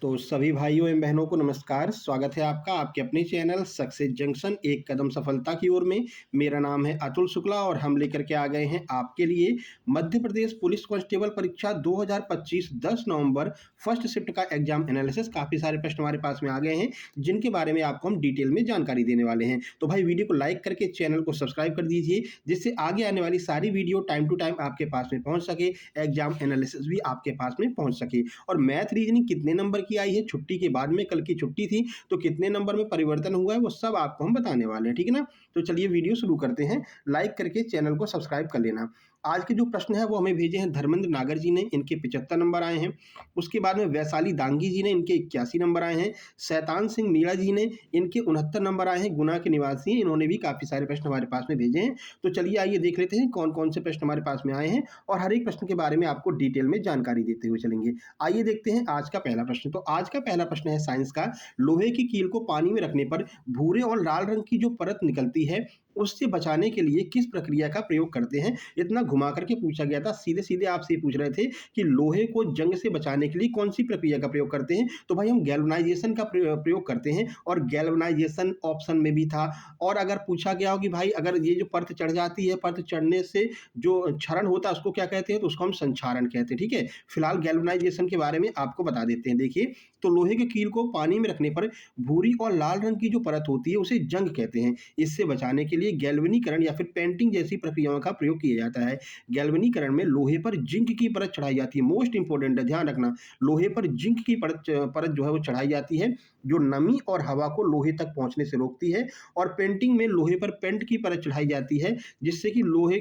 तो सभी भाइयों एवं बहनों को नमस्कार। स्वागत है आपका आपके अपने चैनल सक्सेस जंक्शन एक कदम सफलता की ओर में। मेरा नाम है अतुल शुक्ला और हम लेकर के आ गए हैं आपके लिए मध्य प्रदेश पुलिस कांस्टेबल परीक्षा 2025 10 नवंबर फर्स्ट शिफ्ट का एग्जाम एनालिसिस। काफ़ी सारे प्रश्न हमारे पास में आ गए हैं जिनके बारे में आपको हम डिटेल में जानकारी देने वाले हैं। तो भाई वीडियो को लाइक करके चैनल को सब्सक्राइब कर दीजिए जिससे आगे आने वाली सारी वीडियो टाइम टू टाइम आपके पास में पहुँच सके, एग्जाम एनालिसिस भी आपके पास में पहुँच सके। और मैथ रीजनिंग कितने नंबर की आई है छुट्टी के बाद में, कल की छुट्टी थी तो कितने नंबर में परिवर्तन हुआ है वो सब आपको हम बताने वाले हैं, ठीक है ना। तो चलिए वीडियो शुरू करते हैं। लाइक करके चैनल को सब्सक्राइब कर लेना। आज के जो प्रश्न है वो हमें भेजे हैं धर्मेंद्र नागर जी ने, इनके 75 नंबर आए हैं। उसके बाद में वैशाली दांगी जी ने, इनके 81 नंबर आए हैं। शैतान सिंह मीणा जी ने, इनके 69 नंबर आए हैं। गुना के निवासी हैं, इन्होंने भी काफ़ी सारे प्रश्न हमारे पास में भेजे हैं। तो चलिए आइए देख लेते हैं कौन कौन से प्रश्न हमारे पास में आए हैं और हर एक प्रश्न के बारे में आपको डिटेल में जानकारी देते हुए चलेंगे। आइए देखते हैं आज का पहला प्रश्न। तो आज का पहला प्रश्न है साइंस का। लोहे की कील को पानी में रखने पर भूरे और लाल रंग की जो परत निकलती है उससे बचाने के लिए किस प्रक्रिया का प्रयोग करते हैं। इतना घुमा करके पूछा गया था, सीधे सीधे आपसे पूछ रहे थे कि लोहे को जंग से बचाने के लिए कौन सी प्रक्रिया का प्रयोग करते हैं। तो भाई हम गैल्वेनाइजेशन का प्रयोग करते हैं और गैल्वेनाइजेशन ऑप्शन में भी था। और अगर पूछा गया हो कि भाई अगर ये जो परत चढ़ जाती है, परत चढ़ने से जो क्षरण होता है उसको क्या कहते हैं, तो उसको हम संक्षारण कहते हैं, ठीक है। फिलहाल गैल्वेनाइजेशन के बारे में आपको बता देते हैं। देखिए, तो लोहे के कील को पानी में रखने पर भूरी और लाल रंग की जो परत होती है उसे जंग कहते हैं। इससे बचाने के लिए गैल्वेनीकरण या फिर पेंटिंग जैसी प्रक्रियाओं का प्रयोग किया जाता है। गैल्वेनीकरण में लोहे पर जिंक की परत चढ़ाई जाती है। मोस्ट इंपोर्टेंट है, ध्यान रखना, लोहे पर जिंक की परत जो है वो चढ़ाई जाती है जो नमी और हवा को लोहे तक पहुंचने से रोकती है। और पेंटिंग में लोहे पर पेंट की परत चढ़ाई जाती है जिससे कि लोहे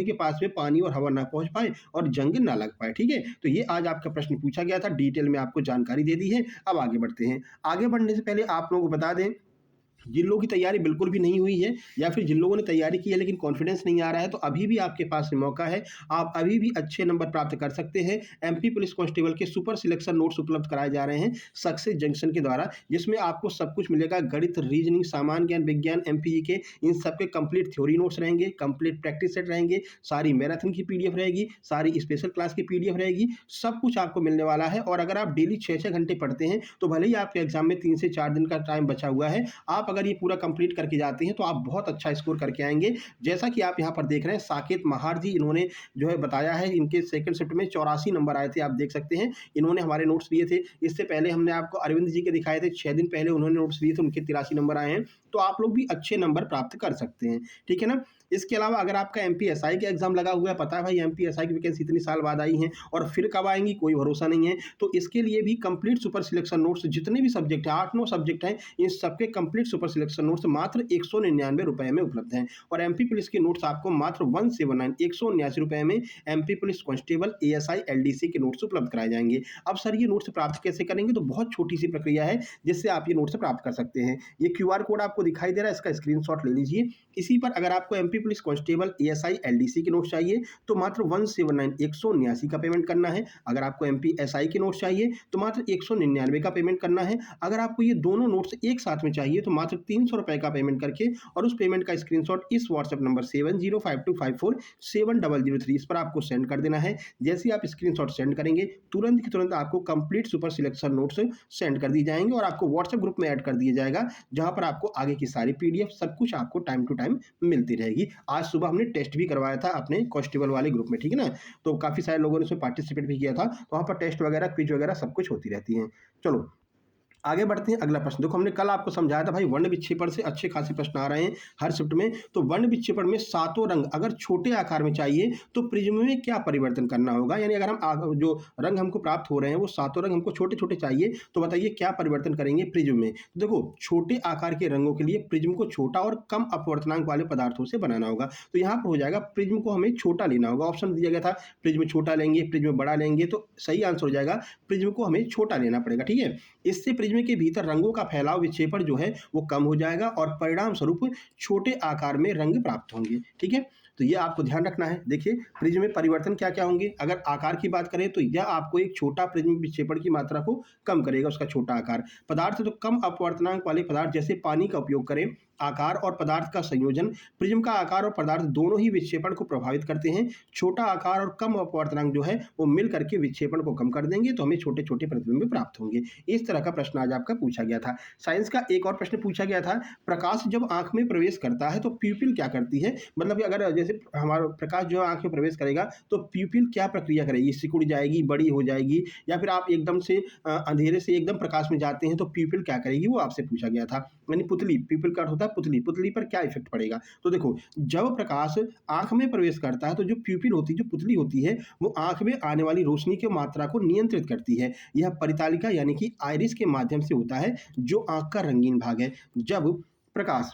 के पास में पानी और हवा ना पहुंच पाए और जंग ना लग पाए, ठीक है। तो ये आज आपका प्रश्न पूछा गया था, डिटेल में आपको जानकारी दे दी है। अब आगे बढ़ते हैं। आगे बढ़ने से पहले आप लोगों को बता दें, जिन लोगों की तैयारी बिल्कुल भी नहीं हुई है या फिर जिन लोगों ने तैयारी की है लेकिन कॉन्फिडेंस नहीं आ रहा है, तो अभी भी आपके पास मौका है। आप अभी भी अच्छे नंबर प्राप्त कर सकते हैं। एमपी पुलिस कांस्टेबल के सुपर सिलेक्शन नोट्स उपलब्ध कराए जा रहे हैं सक्सेस जंक्शन के द्वारा, जिसमें आपको सब कुछ मिलेगा। गणित, रीजनिंग, सामान्य ज्ञान, विज्ञान, एमपीजी के इन सबके कंप्लीट थ्योरी नोट्स रहेंगे, कंप्लीट प्रैक्टिस सेट रहेंगे, सारी मैराथन की पीडीएफ रहेगी, सारी स्पेशल क्लास की पीडीएफ रहेगी, सब कुछ आपको मिलने वाला है। और अगर आप डेली 6-6 घंटे पढ़ते हैं तो भले ही आपके एग्जाम में 3 से 4 दिन का टाइम बचा हुआ है, आप अगर ये पूरा कंप्लीट करके जाते हैं तो आप बहुत अच्छा स्कोर करके आएंगे। जैसा कि आप यहाँ पर देख रहे हैं, साकेत महार जी इन्होंने जो है बताया है, इनके सेकंड शिफ्ट में 84 नंबर आए थे, आप देख सकते हैं। इन्होंने हमारे नोट्स दिए थे। इससे पहले हमने आपको अरविंद जी के दिखाए थे, 6 दिन पहले उन्होंने नोट्स दिए थे, उनके 83 नंबर आए हैं। तो आप लोग भी अच्छे नंबर प्राप्त कर सकते हैं, ठीक है ना। इसके अलावा अगर आपका एमपीएसआई का एग्जाम लगा हुआ है, पता है भाई एमपीएसआई की वैकेंसी इतनी साल बाद आई है और फिर कब आएंगी कोई भरोसा नहीं है, तो इसके लिए भी कंप्लीट सुपर सिलेक्शन नोट्स, जितने भी सब्जेक्ट है 8-9 सब्जेक्ट हैं, इन सबके कंप्लीट सुपर सिलेक्शन नोट्स मात्र 199 रुपए में उपलब्ध हैं। और एमपी पुलिस के नोट्स आपको मात्र 179 रुपए में MP police constable ASI LDC के नोट्स उपलब्ध कराए जाएंगे। अब सर ये नोट्स प्राप्त कैसे करेंगे, तो बहुत छोटी सी प्रक्रिया है जिससे आप ये नोट्स प्राप्त कर सकते हैं। ये क्यूआर कोड आपको दिखाई दे रहा है, इसका स्क्रीनशॉट ले लीजिए। इसी पर अगर आपको MP police constable ASI LDC के नोट्स चाहिए तो मात्र 179 का पेमेंट करना है। अगर आपको एमपीएसआई के नोट्स चाहिए तो मात्र 199 का पेमेंट करना है। अगर आपको ये दोनों नोट्स एक साथ में चाहिए तो मात्र 300 रुपए का पेमेंट करके और उस पेमेंट का स्क्रीनशॉट इस व्हाट्सएप नंबर 7052547003 इस पर आपको सेंड कर देना है। जैसे आप स्क्रीनशॉट सेंड करेंगे तुरंत की तुरंत आपको complete super selection notes send कर दी जाएंगे और आपको व्हाट्सएप ग्रुप में ऐड कर दिया जाएगा, जहां पर आपको आगे की सारी पीडीएफ सब कुछ आपको टाइम टू टाइम मिलती रहेगी। आज सुबह हमने टेस्ट भी करवाया था अपने कांस्टेबल वाले ग्रुप में, ठीक है ना। तो काफी सारे लोगों ने उसमें पार्टिसिपेट भी किया था, तो वहां पर टेस्ट वगैरह, क्विज वगैरह सब कुछ होती रहती है। चलो आगे बढ़ते हैं। अगला प्रश्न देखो, हमने कल आपको समझाया था भाई वर्ण विक्षेपण से अच्छे खासे प्रश्न आ रहे हैं हर शिफ्ट में। तो वर्ण विक्षेपण में सातों रंग अगर छोटे आकार में चाहिए तो प्रिज्म में क्या परिवर्तन करना होगा। यानी अगर हम जो रंग हमको प्राप्त हो रहे हैं वो सातों रंग हमको छोटे छोटे चाहिए, तो बताइए क्या परिवर्तन करेंगे प्रिज्म में। तो देखो, छोटे आकार के रंगों के लिए प्रिज्म को छोटा और कम अपवर्तनांक वाले पदार्थों से बनाना होगा। तो यहाँ पर हो जाएगा प्रिज्म को हमें छोटा लेना होगा। ऑप्शन दिया गया था प्रिज्म छोटा लेंगे, प्रिज्म बड़ा लेंगे, तो सही आंसर हो जाएगा प्रिज्म को हमें छोटा लेना पड़ेगा, ठीक है। इससे प्रिज्म के भीतर रंगों का फैलाव, विक्षेपण जो है वो कम हो जाएगा और परिणाम स्वरूप छोटे आकार में रंग प्राप्त होंगे, ठीक है। तो ये आपको ध्यान रखना है। देखिए, प्रिज्म में परिवर्तन क्या क्या होंगे। अगर आकार की बात करें तो यह आपको एक छोटा प्रिज्म विक्षेपण की मात्रा को कम करेगा, उसका छोटा आकार। पदार्थ तो कम अपवर्तनांक वाले पदार्थ जैसे पानी का उपयोग करें आकार और पदार्थ का संयोजन। प्रिज्म का आकार और पदार्थ दोनों ही विक्षेपण को प्रभावित करते हैं। छोटा आकार और कम अपवर्तनांक जो है वो मिल करके विक्षेपण को कम कर देंगे, तो हमें छोटे छोटे प्रतिबिंब प्राप्त होंगे। इस तरह का प्रश्न आज आपका पूछा गया था। साइंस का एक और प्रश्न पूछा गया था, प्रकाश जब आंख में प्रवेश करता है तो प्यूपिल क्या करती है। मतलब कि अगर जैसे हमारा प्रकाश जो आंख में प्रवेश करेगा तो प्यूपिल क्या प्रक्रिया करेगी, सिकुड़ जाएगी, बड़ी हो जाएगी, या फिर आप एकदम से अंधेरे से एकदम प्रकाश में जाते हैं तो प्यूपिल क्या करेगी, वो आपसे पूछा गया था। यानी पुतली, प्यूपिल का अर्थ होता है पुतली, पुतली पर क्या इफेक्ट पड़ेगा। तो देखो, जब प्रकाश आंख में प्रवेश करता है तो जो प्यूपिल होती है, जो पुतली होती है, वो आंख में आने वाली रोशनी की मात्रा को नियंत्रित करती है। यह परितालिका यानी कि आइरिस के माध्यम से होता है, जो आंख का रंगीन भाग है। जब प्रकाश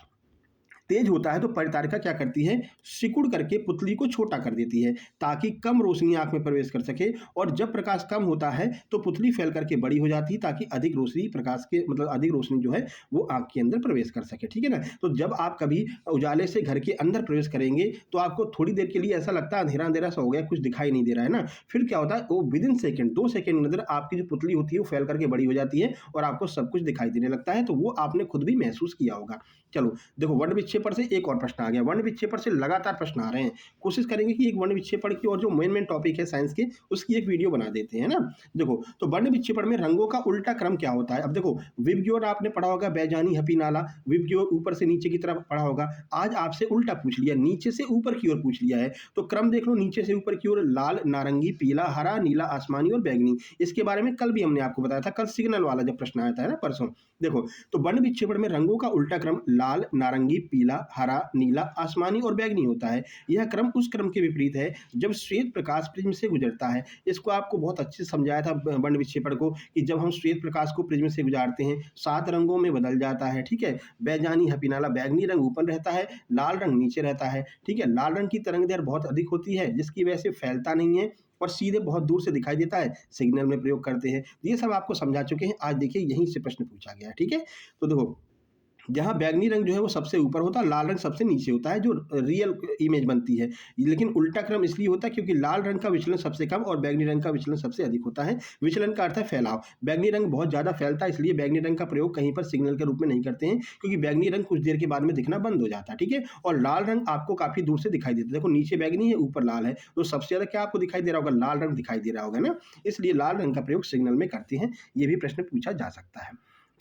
तेज होता है तो परितारिका क्या करती है, सिकुड़ करके पुतली को छोटा कर देती है ताकि कम रोशनी आंख में प्रवेश कर सके। और जब प्रकाश कम होता है तो पुतली फैल करके बड़ी हो जाती है ताकि अधिक रोशनी प्रकाश के मतलब अधिक रोशनी जो है वो आंख के अंदर प्रवेश कर सके। ठीक है ना। तो जब आप कभी उजाले से घर के अंदर प्रवेश करेंगे तो आपको थोड़ी देर के लिए ऐसा लगता है अंधेरा अंधेरा सा हो गया, कुछ दिखाई नहीं दे रहा है ना। फिर क्या होता है, वो विद इन सेकेंड, 2 सेकेंड के अंदर आपकी जो पुतली होती है वो फैल करके बड़ी हो जाती है और आपको सब कुछ दिखाई देने लगता है। तो वो आपने खुद भी महसूस किया होगा। चलो देखो, वर्ण विक्षेपण से एक और प्रश्न आ गया। वर्ण विक्षेपण से लगातार प्रश्न आ रहे हैं। कोशिश करेंगे कि एक वर्ण विक्षेपण की और जो मेन टॉपिक है साइंस के, उसकी एक वीडियो बना देते हैं ना। देखो, तो वर्ण विक्षेपण में रंगों का उल्टा क्रम क्या होता है। अब देखो, विबग्योर आपने पढ़ा होगा, बैजानी, हपी नाला। विबग्योर ऊपर से नीचे की तरफ पढ़ा होगा। आज आपसे उल्टा पूछ लिया, नीचे से ऊपर की ओर पूछ लिया है। तो क्रम देख लो, नीचे से ऊपर की ओर लाल, नारंगी, पीला, हरा, नीला, आसमानी और बैगनी। इसके बारे में कल भी हमने आपको बताया था, कल सिग्नल वाला जब प्रश्न आया था ना परसों। देखो, तो वर्ण विक्षेपण में रंगों का उल्टा क्रम लाल, नारंगी, पीला, हरा, नीला, आसमानी और बैगनी होता है। यह क्रम उस क्रम के विपरीत है जब श्वेत प्रकाश प्रिज्म से गुजरता है। इसको आपको बहुत अच्छे से समझाया था वर्ण विक्षेपण को, कि जब हम श्वेत प्रकाश को प्रिज्म से गुजारते हैं 7 रंगों में बदल जाता है। ठीक है, बैजानी, हपीनाला, बैगनी रंग ऊपर रहता है, लाल रंग नीचे रहता है। ठीक है, लाल रंग की तरंगदैर्घ्य बहुत अधिक होती है, जिसकी वजह से फैलता नहीं है और सीधे बहुत दूर से दिखाई देता है, सिग्नल में प्रयोग करते हैं। ये सब आपको समझा चुके हैं। आज देखिए, यहीं से प्रश्न पूछा गया है। ठीक है, तो देखो, जहाँ बैगनी रंग जो है वो सबसे ऊपर होता है, लाल रंग सबसे नीचे होता है, जो रियल इमेज बनती है। लेकिन उल्टा क्रम इसलिए होता है क्योंकि लाल रंग का विचलन सबसे कम और बैगनी रंग का विचलन सबसे अधिक होता है। विचलन का अर्थ है फैलाव। बैगनी रंग बहुत ज़्यादा फैलता है, इसलिए बैगनी रंग का प्रयोग कहीं पर सिग्नल के रूप में नहीं करते हैं, क्योंकि बैगनी रंग कुछ देर के बाद में दिखना बंद हो जाता है। ठीक है, और लाल रंग आपको काफ़ी दूर से दिखाई देता है। देखो, नीचे बैगनी है, ऊपर लाल है, तो सबसे ज़्यादा क्या आपको दिखाई दे रहा होगा, लाल रंग दिखाई दे रहा होगा ना। इसलिए लाल रंग का प्रयोग सिग्नल में करते हैं। ये भी प्रश्न पूछा जा सकता है।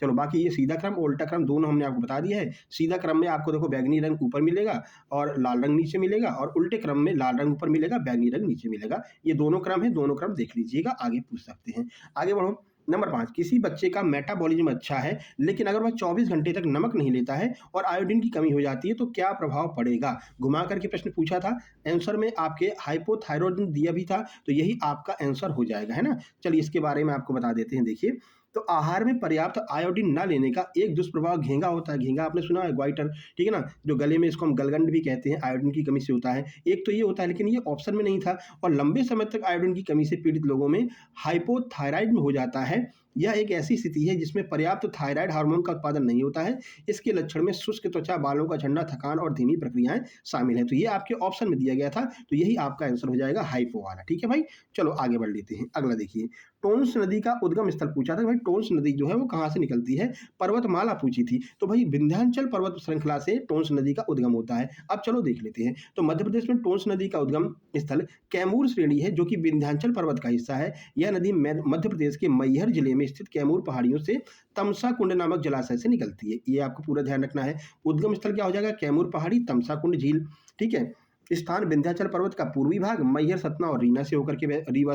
चलो, बाकी ये सीधा क्रम और उल्टा क्रम दोनों हमने आपको बता दिया है। सीधा क्रम में आपको देखो बैगनी रंग ऊपर मिलेगा और लाल रंग नीचे मिलेगा, और उल्टे क्रम में लाल रंग ऊपर मिलेगा, बैगनी रंग नीचे मिलेगा। ये दोनों क्रम है, दोनों क्रम देख लीजिएगा, आगे पूछ सकते हैं। आगे बढ़ो। नंबर 5, किसी बच्चे का मेटाबॉलिज्म अच्छा है, लेकिन अगर वह 24 घंटे तक नमक नहीं लेता है और आयोडीन की कमी हो जाती है तो क्या प्रभाव पड़ेगा। घुमा करके प्रश्न पूछा था। आंसर में आपके हाइपोथायरॉयडिज्म दिया भी था, तो यही आपका आंसर हो जाएगा, है ना। चलिए, इसके बारे में आपको बता देते हैं। देखिए, तो आहार में पर्याप्त आयोडीन न लेने का एक दुष्प्रभाव घेंगा होता है। घेंगा आपने सुना है, ग्वाइटर, ठीक है ना, जो गले में इसको हम गलगंड भी कहते हैं, आयोडीन की कमी से होता है। एक तो ये होता है, लेकिन ये ऑप्शन में नहीं था। और लंबे समय तक आयोडीन की कमी से पीड़ित लोगों में हाइपोथायराइड हो जाता है। यह एक ऐसी स्थिति है जिसमें पर्याप्त थायराइड हार्मोन का उत्पादन नहीं होता है। इसके लक्षण में शुष्क त्वचा, बालों का झड़ना, थकान और धीमी प्रक्रियाएं शामिल हैं। तो ये आपके ऑप्शन में दिया गया था, तो यही आपका आंसर हो जाएगा, हाइपो वाला। ठीक है भाई, चलो आगे बढ़ लेते हैं। अगला देखिए, टोन्स नदी का उद्गम स्थल पूछा था। भाई, टोन्स नदी जो है वो कहाँ से निकलती है, पर्वतमाला पूछी थी। तो भाई, विंध्याचल पर्वत श्रृंखला से टोन्स नदी का उद्गम होता है। अब चलो देख लेते हैं। तो मध्य प्रदेश में टोन्स नदी का उद्गम स्थल कैमूर श्रेणी है, जो कि विंध्याचल पर्वत का हिस्सा है। यह नदी मध्य प्रदेश के मैहर जिले में स्थित कैमूर पहाड़ियों से तमसा कुंड नामक जलाशय से निकलती है। ये आपको पूरा ध्यान रखना है। उद्गम स्थल क्या हो जाएगा, कैमूर पहाड़ी, तमसा कुंड झील। ठीक है, स्थान विंध्याचल पर्वत का पूर्वी भाग मैहर, सतना और रीवा से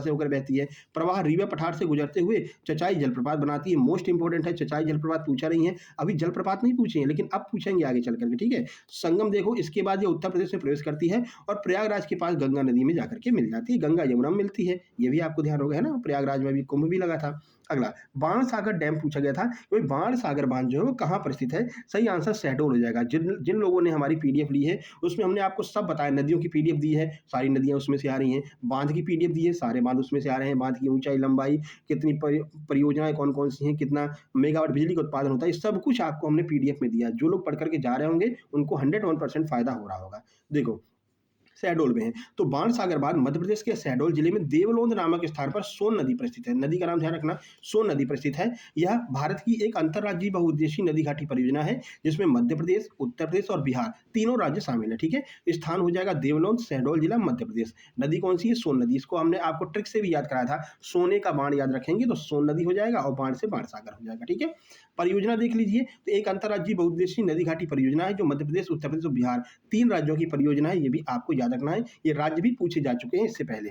होकर बहती है। प्रवाह रीवा पठार से गुजरते हुए चचाई जलप्रपात बनाती है। मोस्ट इंपोर्टेंट है, चचाई जलप्रपात पूछा नहीं है, अभी जलप्रपात नहीं पूछे हैं, लेकिन अब पूछेंगे आगे चल करके। ठीक है, संगम देखो, इसके बाद ये उत्तर प्रदेश में प्रवेश करती है और प्रयागराज के पास गंगा नदी में जाकर के मिल जाती है। गंगा यमुना में मिलती है, ये भी आपको ध्यान होगा, है ना। प्रयागराज में भी कुंभ भी लगा था। अगला, बाणसागर डैम पूछा गया था। वही बाणसागर बांध जो है वो कहाँ पर स्थित है। सही आंसर शहडोल हो जाएगा। जिन जिन लोगों ने हमारी पीडीएफ ली है उसमें हमने आपको सब बताया। नदियों की पीडीएफ दी है, सारी नदियां उसमें से आ रही हैं। बांध की पीडीएफ दी है, सारे बांध उसमें से आ रहे हैं। बांध की ऊंचाई, लंबाई, कितनी परियोजनाएं कौन कौन सी हैं, कितना मेगावाट बिजली का उत्पादन होता है, ये सब कुछ आपको हमने पीडीएफ में दिया। जो लोग पढ़ करके जा रहे होंगे उनको 101% फायदा हो रहा होगा। देखो, शहडोल में है। तो बाणसागर बाद मध्य प्रदेश के शहडोल जिले में देवलोंद नामक स्थान पर सोन नदी पर स्थित है। नदी का नाम ध्यान रखना, सोन नदी पर स्थित है। यह भारत की एक अंतर्राज्यीय बहुउद्देशीय नदी घाटी परियोजना है जिसमें मध्य प्रदेश, उत्तर प्रदेश और बिहार तीनों राज्य शामिल है। ठीक है, स्थान हो जाएगा देवलोंद, शहडोल जिला, मध्य प्रदेश। नदी कौन सी है? सोन नदी। इसको हमने आपको ट्रिक से भी याद कराया था, सोने का बाण याद रखेंगे तो सोन नदी हो जाएगा और बाण से बाणसागर हो जाएगा। ठीक है, परियोजना देख लीजिए, तो एक अंतर्राज्यीय बहुउद्देशीय नदी घाटी परियोजना है जो मध्य प्रदेश, उत्तर प्रदेश और बिहार तीन राज्यों की परियोजना है। ये भी आपको याद रखना है, ये राज्य भी पूछे जा चुके हैं इससे पहले।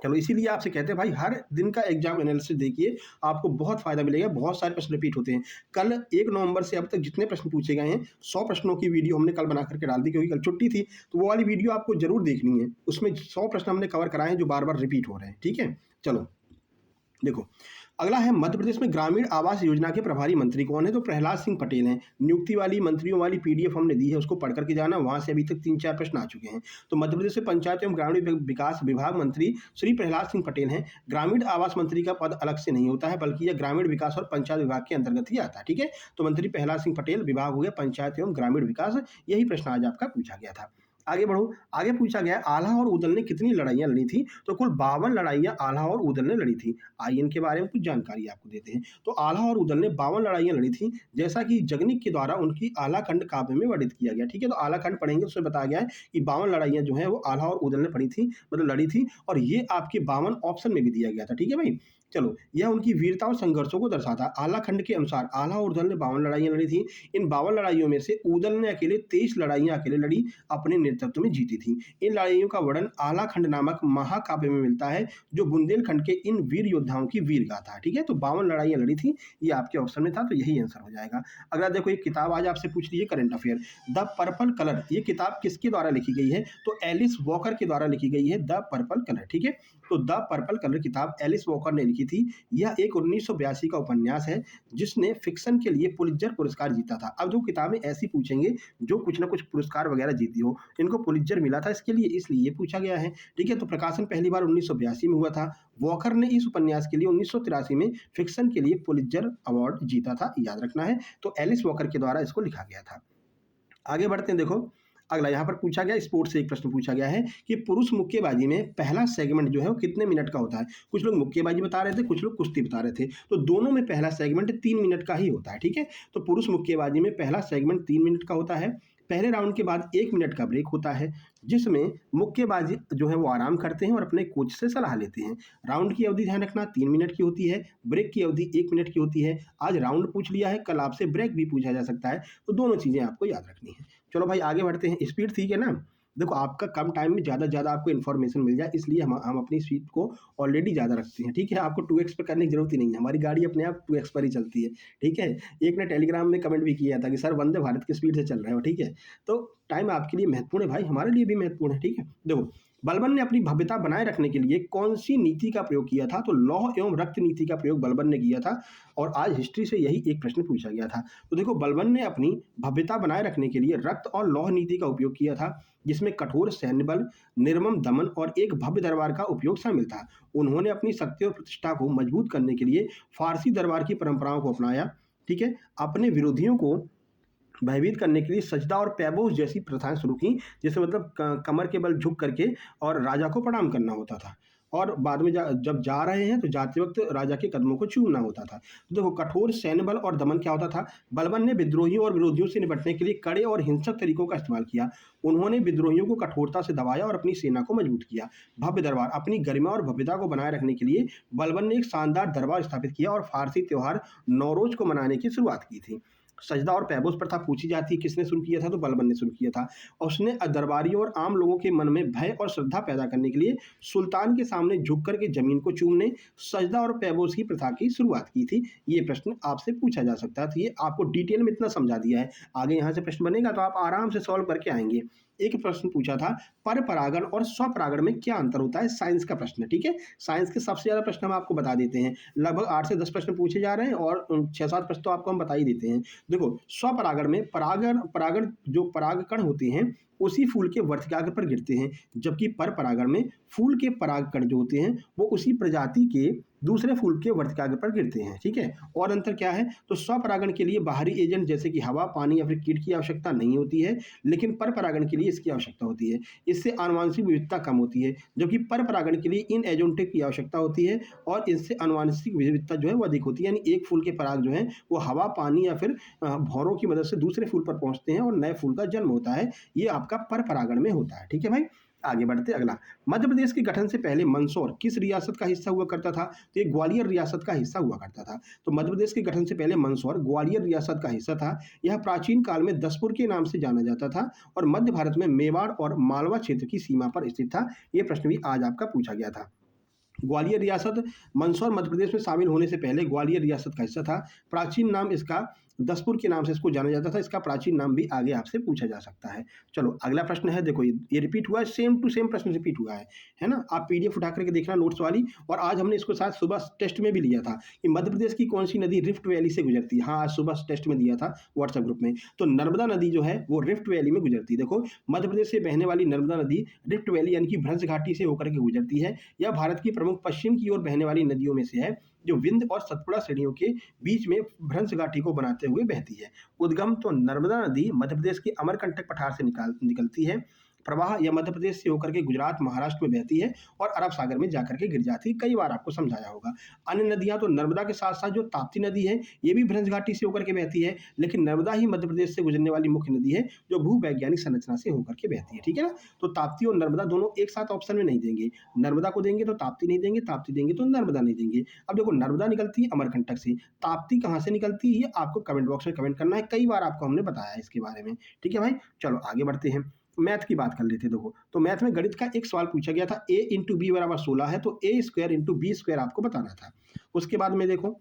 चलो, इसीलिए आपसे कहते हैं भाई हर दिन का एग्जाम एनालिसिस देखिए, आपको बहुत फायदा मिलेगा। बहुत सारे प्रश्न रिपीट होते हैं। कल 1 नवंबर से अब तक जितने प्रश्न पूछे गए हैं 100 प्रश्नों की वीडियो हमने कल बना करके डाल दी, क्योंकि कल छुट्टी थी। तो वो वाली वीडियो आपको जरूर देखनी है, उसमें 100 प्रश्न हमने कवर कराए हैं जो बार बार रिपीट हो रहे हैं। ठीक है, चलो देखो, अगला है मध्य प्रदेश में ग्रामीण आवास योजना के प्रभारी मंत्री कौन है? तो प्रहलाद सिंह पटेल हैं। नियुक्ति वाली मंत्रियों वाली पीडीएफ हमने दी है, उसको पढ़ करके जाना, वहां से अभी तक 3-4 प्रश्न आ चुके हैं। तो मध्य प्रदेश से पंचायत एवं ग्रामीण विकास विभाग मंत्री श्री प्रहलाद सिंह पटेल हैं। ग्रामीण आवास मंत्री का पद अलग से नहीं होता है, बल्कि यह ग्रामीण विकास और पंचायत विभाग के अंतर्गत ही आता है। ठीक है, तो मंत्री प्रहलाद सिंह पटेल, विभाग हो गया पंचायत एवं ग्रामीण विकास। यही प्रश्न आज आपका पूछा गया था। आगे बढ़ो, आगे पूछा गया आल्हा और उदल ने कितनी लड़ाइयां लड़ी थी? तो कुल 52 लड़ाइयां आल्हा और उदल ने लड़ी थी। आइए इनके बारे में कुछ जानकारी आपको देते हैं। तो आल्हा और उदल ने 52 लड़ाइयां लड़ी थी, जैसा कि जगनिक के द्वारा उनकी आल्हा खंड काव्य में वर्णित किया गया। ठीक है, तो आल्हा खंड पढ़ेंगे, उसमें बताया गया है कि 52 लड़ाइयां जो है वो आल्हा और उदल ने पड़ी थी, मतलब लड़ी थी, और ये आपके 52 ऑप्शन में भी दिया गया था। ठीक है भाई, चलो, यह उनकी वीरता और संघर्षों को दर्शाता। आल्हा खंड के अनुसार आल्हा और उदल ने 52 लड़ाइयां लड़ी थी। इन 52 लड़ाइयों में से उदल ने अकेले 23 लड़ाइयां अकेले लड़ी, अपने नेतृत्व में जीती थी। इन लड़ाइयों का वर्णन आल्हा खंड नामक महाकाव्य में मिलता है, जो बुंदेलखंड के इन वीर योद्धाओं की वीर गाथा है। ठीक है, तो 52 लड़ाइयां लड़ी थी, ये आपके ऑप्शन में था, तो यही आंसर हो जाएगा। अगला देखो, एक किताब आज आपसे पूछ लीजिए, current affair, the purple colour. ये किताब किसके द्वारा लिखी गई है? तो एलिस वॉकर के द्वारा लिखी गई है, द पर्पल कलर। ठीक है, तो द पर्पल कलर किताब एलिस वॉकर ने लिखी थी। यह एक 1982 का उपन्यास है जिसने फिक्शन के लिए पुलित्जर पुरस्कार जीता था। अब जो किताबें ऐसी पूछेंगे जो कुछ ना कुछ पुरस्कार वगैरह जीती हो, इनको पुलित्जर मिला था इसके लिए, इसलिए ये पूछा गया है। ठीक है, तो प्रकाशन पहली बार 1982 में हुआ था। वॉकर ने इस उपन्यास के लिए 1983 में फिक्शन के लिए पुलित्जर अवार्ड जीता था, याद रखना है। तो एलिस वॉकर के द्वारा इसको लिखा गया था। आगे बढ़ते हैं, देखो अगला यहाँ पर पूछा गया, स्पोर्ट्स से एक प्रश्न पूछा गया है कि पुरुष मुक्केबाजी में पहला सेगमेंट जो है वो कितने मिनट का होता है? कुछ लोग मुक्केबाजी बता रहे थे, कुछ लोग कुश्ती बता रहे थे। तो दोनों में पहला सेगमेंट 3 मिनट का ही होता है। ठीक है, तो पुरुष मुक्केबाजी में पहला सेगमेंट 3 मिनट का होता है। पहले राउंड के बाद 1 मिनट का ब्रेक होता है, जिसमें मुक्केबाजी जो है वो आराम करते हैं और अपने कोच से सलाह लेते हैं। राउंड की अवधि ध्यान रखना 3 मिनट की होती है, ब्रेक की अवधि 1 मिनट की होती है। आज राउंड पूछ लिया है, कल आपसे ब्रेक भी पूछा जा सकता है, तो दोनों चीज़ें आपको याद रखनी है। चलो भाई आगे बढ़ते हैं। स्पीड ठीक है ना? देखो, आपका कम टाइम में ज़्यादा से ज़्यादा आपको इन्फॉर्मेशन मिल जाए, इसलिए हम अपनी स्पीड को ऑलरेडी ज़्यादा रखते हैं। ठीक है, आपको 2x पर करने की जरूरत ही नहीं है, हमारी गाड़ी अपने आप 2x पर ही चलती है। ठीक है, एक ने टेलीग्राम में कमेंट भी किया था कि सर वंदे भारत की स्पीड से चल रहे हो। ठीक है, तो टाइम आपके लिए महत्वपूर्ण है भाई, हमारे लिए भी महत्वपूर्ण है। ठीक है, देखो बलबन ने अपनी भव्यता बनाए रखने के लिए कौन सी नीति का प्रयोग किया था? तो लौह एवं रक्त नीति का प्रयोग बलबन ने किया था, और आज हिस्ट्री से यही एक प्रश्न पूछा गया था। तो देखो, बलबन ने अपनी भव्यता बनाए रखने के लिए रक्त और लौह नीति का उपयोग किया था, जिसमें कठोर सैन्य बल, निर्मम दमन और एक भव्य दरबार का उपयोग शामिल था। उन्होंने अपनी शक्ति और प्रतिष्ठा को मजबूत करने के लिए फारसी दरबार की परंपराओं को अपनाया। ठीक है, अपने विरोधियों को भयभीत करने के लिए सजदा और पैबोस जैसी प्रथाएं शुरू की, जिसमें मतलब कमर के बल झुक करके और राजा को प्रणाम करना होता था, और बाद में जब जा रहे हैं तो जाते वक्त राजा के कदमों को चूमना होता था। तो देखो, कठोर सैन्य बल और दमन क्या होता था? बलबन ने विद्रोहियों और विरोधियों से निपटने के लिए कड़े और हिंसक तरीकों का इस्तेमाल किया। उन्होंने विद्रोहियों को कठोरता से दबाया और अपनी सेना को मजबूत किया। भव्य दरबार, अपनी गरिमा और भव्यता को बनाए रखने के लिए बलबन ने एक शानदार दरबार स्थापित किया और फारसी त्योहार नौरोज को मनाने की शुरुआत की थी। सजदा और पैबोस प्रथा पूछी जाती है, किसने शुरू किया था? तो बलबन ने शुरू किया था। और उसने दरबारियों और आम लोगों के मन में भय और श्रद्धा पैदा करने के लिए सुल्तान के सामने झुक करके जमीन को चूमने, सजदा और पैबोस की प्रथा की शुरुआत की थी। ये प्रश्न आपसे पूछा जा सकता है, तो ये आपको डिटेल में इतना समझा दिया है। आगे यहाँ से प्रश्न बनेगा तो आप आराम से सॉल्व करके आएंगे। एक प्रश्न पूछा था, पर परागण और स्वपरागण में क्या अंतर होता है? साइंस का प्रश्न। ठीक है, साइंस के सबसे ज्यादा प्रश्न हम आपको बता देते हैं, लगभग 8 से 10 प्रश्न पूछे जा रहे हैं, और 6-7 प्रश्न तो आपको हम बता ही देते हैं। देखो, स्वपरागण में परागण जो परागकण होते हैं उसी फूल के वर्तिकाग्र पर गिरते हैं, जबकि पर परागण में फूल के परागकण जो होते हैं वो उसी प्रजाति के दूसरे फूल के वर्तिकाग्र पर गिरते हैं। ठीक है, और अंतर क्या है, तो स्वपरागण के लिए बाहरी एजेंट जैसे कि हवा, पानी या फिर कीट की आवश्यकता नहीं होती है, लेकिन पर परागण के लिए इसकी आवश्यकता होती है। इससे आनुवंशिक विविधता कम होती है, जबकि पर परागण के लिए इन एजेंटों की आवश्यकता होती है और इससे आनुवंशिक विविधता जो है वो अधिक होती है। यानी एक फूल के पराग जो है वो हवा, पानी या फिर भौरों की मदद से दूसरे फूल पर पहुंचते हैं और नए फूल का जन्म होता है। ये आपका पर परागण में होता है। ठीक है भाई, आगे बढ़ते अगला। मध्य प्रदेश के गठन से पहले मंदसौर किस रियासत का हिस्सा हुआ करता था? तो ये ग्वालियर रियासत का हिस्सा हुआ करता था। तो मध्य प्रदेश के गठन से पहले मंदसौर ग्वालियर रियासत का हिस्सा था। यह प्राचीन काल में दसपुर के नाम से जाना जाता था और मध्य भारत में मेवाड़ और मालवा क्षेत्र की सीमा पर स्थित था। ये प्रश्न भी आज आपका पूछा गया था। ग्वालियर रियासत मंदसौर मध्य प्रदेश में शामिल होने से पहले ग्वालियर रियासत का हिस्सा था। प्राचीन नाम इसका दसपुर के नाम से इसको जाना जाता था। इसका प्राचीन नाम भी आगे आपसे पूछा जा सकता है। चलो अगला प्रश्न है, देखो ये रिपीट हुआ है, सेम टू सेम प्रश्न रिपीट हुआ है ना। आप पीडीएफ उठा करके देखना नोट्स वाली। और आज हमने इसको शायद सुबह टेस्ट में भी लिया था कि मध्य प्रदेश की कौन सी नदी रिफ्ट वैली से गुजरती है। हाँ, आज सुबह टेस्ट में दिया था व्हाट्सएप ग्रुप में। तो नर्मदा नदी जो है वो रिफ्ट वैली में गुजरती है। देखो, मध्य प्रदेश से बहने वाली नर्मदा नदी रिफ्ट वैली यानी कि भ्रंश घाटी से होकर के गुजरती है। यह भारत की प्रमुख पश्चिम की ओर बहने वाली नदियों में से है, जो विंध्य और सतपुड़ा श्रेणियों के बीच में भ्रंश घाटी को बनाते हुए बहती है। उद्गम तो नर्मदा नदी मध्य प्रदेश के अमरकंटक पठार से निकलती है। प्रवाह यह मध्य प्रदेश से होकर के गुजरात, महाराष्ट्र में बहती है और अरब सागर में जाकर के गिर जाती है। कई बार आपको समझाया होगा। अन्य नदियां तो नर्मदा के साथ साथ जो ताप्ती नदी है ये भी भ्रंश घाटी से होकर के बहती है, लेकिन नर्मदा ही मध्य प्रदेश से गुजरने वाली मुख्य नदी है जो भूवैज्ञानिक संरचना से होकर के बहती है। ठीक है ना, तो ताप्ती और नर्मदा दोनों एक साथ ऑप्शन में नहीं देंगे। नर्मदा को देंगे तो ताप्ती नहीं देंगे, ताप्ती देंगे तो नर्मदा नहीं देंगे। अब देखो, नर्मदा निकलती है अमरकंटक से, ताप्ती कहाँ से निकलती है ये आपको कमेंट बॉक्स में कमेंट करना है। कई बार आपको हमने बताया है इसके बारे में। ठीक है भाई, चलो आगे बढ़ते हैं। मैथ की बात कर लेते हैं। देखो, तो मैथ में गणित का एक सवाल पूछा गया था, a इंटू बी बराबर 16 है, तो a square into b square आपको बताना था। उसके बाद में देखो,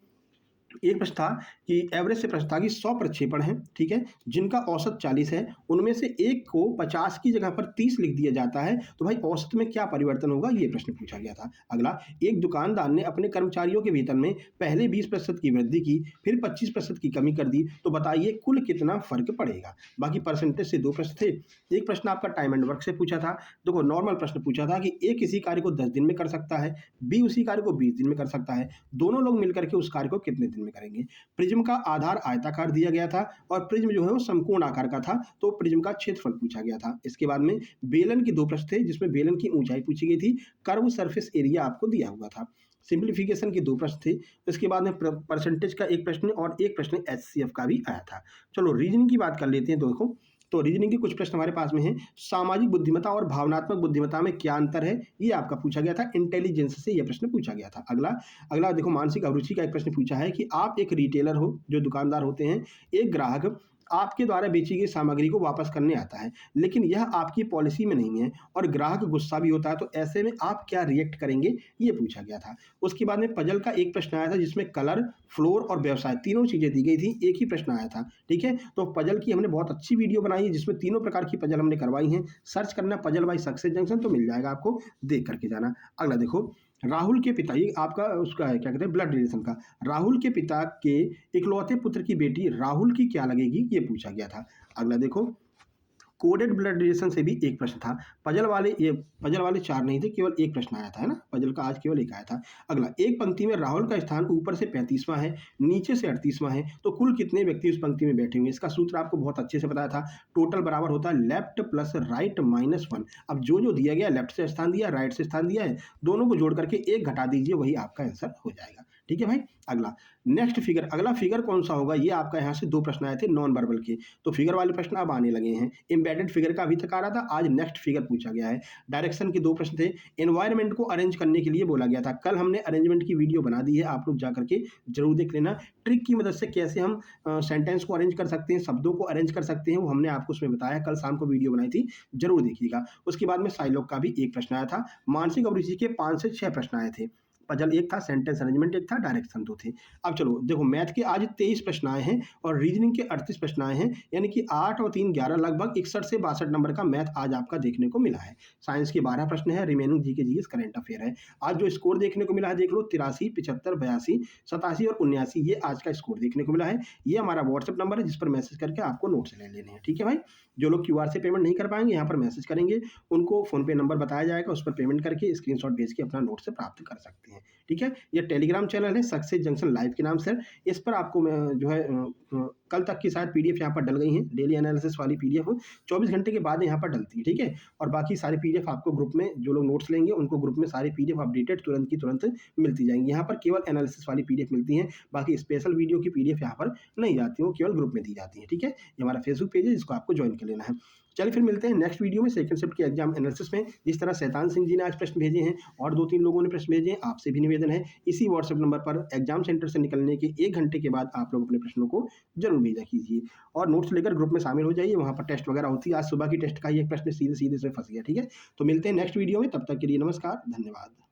एक प्रश्न था कि एवरेज से प्रश्न था कि 100 प्रक्षेपण हैं, ठीक है, जिनका औसत 40 है, उनमें से एक को 50 की जगह पर 30 लिख दिया जाता है, तो भाई औसत में क्या परिवर्तन होगा, ये प्रश्न पूछा गया था। अगला, एक दुकानदार ने अपने कर्मचारियों के वेतन में पहले 20% की वृद्धि की, फिर 25% की कमी कर दी, तो बताइए कुल कितना फर्क पड़ेगा। बाकी परसेंटेज से 2 प्रश्न थे। एक प्रश्न आपका टाइम एंड वर्क से पूछा था। देखो, नॉर्मल प्रश्न पूछा था कि ए किसी कार्य को 10 दिन में कर सकता है, बी उसी कार्य को 20 दिन में कर सकता है, दोनों लोग मिलकर के उस कार्य को कितने दिन में करेंगे। प्रिज्म का आधार आयताकार दिया गया था और प्रिज्म जो है वो समकोण आकार का था, तो प्रिज्म का क्षेत्रफल पूछा गया था। इसके बाद में बेलन के 2 प्रश्न थे, जिसमें बेलन की ऊंचाई पूछी गई थी, कर्व सरफेस एरिया आपको दिया हुआ था। सिंप्लीफिकेशन के 2 प्रश्न थे। इसके बाद में परसेंटेज का एक प्रश्न और एक प्रश्न एचसीएफ का भी आया था। चलो रीजनिंग की बात कर लेते हैं। देखो, तो रीजनिंग के कुछ प्रश्न हमारे पास में हैं। सामाजिक बुद्धिमत्ता और भावनात्मक बुद्धिमत्ता में क्या अंतर है, ये आपका पूछा गया था। इंटेलिजेंस से ये प्रश्न पूछा गया था। अगला अगला देखो, मानसिक अभिरुचि का एक प्रश्न पूछा है कि आप एक रिटेलर हो, जो दुकानदार होते हैं, एक ग्राहक आपके द्वारा बेची गई सामग्री को वापस करने आता है, लेकिन यह आपकी पॉलिसी में नहीं है और ग्राहक गुस्सा भी होता है, तो ऐसे में आप क्या रिएक्ट करेंगे, ये पूछा गया था। उसके बाद में पजल का एक प्रश्न आया था, जिसमें कलर, फ्लोर और व्यवसाय तीनों चीजें दी गई थी। एक ही प्रश्न आया था। ठीक है, तो पजल की हमने बहुत अच्छी वीडियो बनाई है, जिसमें तीनों प्रकार की पजल हमने करवाई हैं। सर्च करना पजल बाय सक्सेस जंक्शन, तो मिल जाएगा आपको, देख करके जाना। अगला देखो, राहुल के पिता, ये आपका उसका है क्या कहते हैं, ब्लड रिलेशन का। राहुल के पिता के इकलौते पुत्र की बेटी राहुल की क्या लगेगी, ये पूछा गया था। अगला देखो, कोडेड ब्लड रिलेशन से भी एक प्रश्न था। पजल वाले 4 नहीं थे, केवल एक प्रश्न आया था, है ना। पजल का आज केवल एक आया था। अगला, एक पंक्ति में राहुल का स्थान ऊपर से 35वां है, नीचे से 38वां है, तो कुल कितने व्यक्ति उस पंक्ति में बैठे होंगे। इसका सूत्र आपको बहुत अच्छे से बताया था। टोटल बराबर होता है लेफ्ट प्लस राइट माइनस 1। अब जो दिया गया, लेफ्ट से स्थान दिया, राइट से स्थान दिया है, दोनों को जोड़ करके 1 घटा दीजिए, वही आपका आंसर हो जाएगा। ठीक है भाई। अगला नेक्स्ट फिगर, अगला फिगर कौन सा होगा, ये आपका यहाँ से 2 प्रश्न आए थे नॉन वर्बल के, तो फिगर वाले प्रश्न अब आने लगे हैं। एम्बेडेड फिगर का अभी तक आ रहा था, आज नेक्स्ट फिगर पूछा गया है। डायरेक्शन के 2 प्रश्न थे। एनवायरनमेंट को अरेंज करने के लिए बोला गया था। कल हमने अरेंजमेंट की वीडियो बना दी है, आप लोग जा करके जरूर देख लेना। ट्रिक की मदद से कैसे हम सेंटेंस को अरेंज कर सकते हैं, शब्दों को अरेंज कर सकते हैं, वो हमने आपको उसमें बताया। कल शाम को वीडियो बनाई थी, जरूर देखिएगा। उसके बाद में साइलॉग का भी एक प्रश्न आया था। मानसिक अभिरुचि के 5 से 6 प्रश्न आए थे। पजल एक था, सेंटेंस अरेंजमेंट एक था, डायरेक्शन 2 थे। अब चलो देखो, मैथ के आज 23 प्रश्न आए हैं और रीजनिंग के 38 प्रश्न आए हैं, यानी कि 8 और 3 11, लगभग 61 से 62 नंबर का मैथ आज आपका देखने को मिला है। साइंस के 12 प्रश्न है, remaining GK GS current affair है। आज जो स्कोर देखने को मिला है, देख लो, 83, 75, 82, 87 और 79, ये आज का स्कोर देखने को मिला है। ये हमारा व्हाट्सएप नंबर है, जिस पर मैसेज करके आपको नोट्स ले लेने हैं। ठीक है भाई। जो लोग क्यूआर से पेमेंट नहीं कर पाएंगे, यहाँ पर मैसेज करेंगे, उनको फोन पे नंबर बताया जाएगा, उस पर पेमेंट करके स्क्रीनशॉट भेज के अपना नोट से प्राप्त कर सकते हैं। हैं, ठीक है। ये टेलीग्राम चैनल है सक्सेस जंक्शन लाइव के नाम से। इस पर आपको मैं जो है कल तक की शायद पीडीएफ यहाँ पर डल गई हैं, डेली एनालिसिस वाली पीडीएफ 24 घंटे के बाद यहाँ पर डलती है, ठीक है। और बाकी सारी पीडीएफ आपको ग्रुप में, जो लोग नोट्स लेंगे उनको ग्रुप में सारी पीडीएफ अपडेटेड तुरंत की तुरंत मिलती जाएंगी। यहाँ पर केवल एनालिसिस वाली पीडीएफ मिलती है, बाकी स्पेशल वीडियो की पीडीएफ यहाँ पर नहीं जाती, वो केवल ग्रुप में दी जाती है, ठीक है। ये हमारा फेसबुक पेज है, जिसको आपको ज्वाइन कर लेना है। चलिए फिर मिलते हैं नेक्स्ट वीडियो में सेकंड शिफ्ट के एग्जाम एनालिसिस में। जिस तरह शैतान सिंह जी ने आज प्रश्न भेजे हैं और 2-3 लोगों ने प्रश्न भेजे हैं, आपसे भी निवेदन है इसी व्हाट्सएप नंबर पर एग्जाम सेंटर से निकलने के 1 घंटे के बाद आप लोग अपने प्रश्नों को जरूर भेजा कीजिए और नोट्स लेकर ग्रुप में शामिल हो जाइए। वहाँ पर टेस्ट वगैरह होती है। आज सुबह की टेस्ट का ही एक प्रश्न सीधे सीधे से फंस गया, ठीक है। तो मिलते हैं नेक्स्ट वीडियो में, तब तक के लिए नमस्कार, धन्यवाद।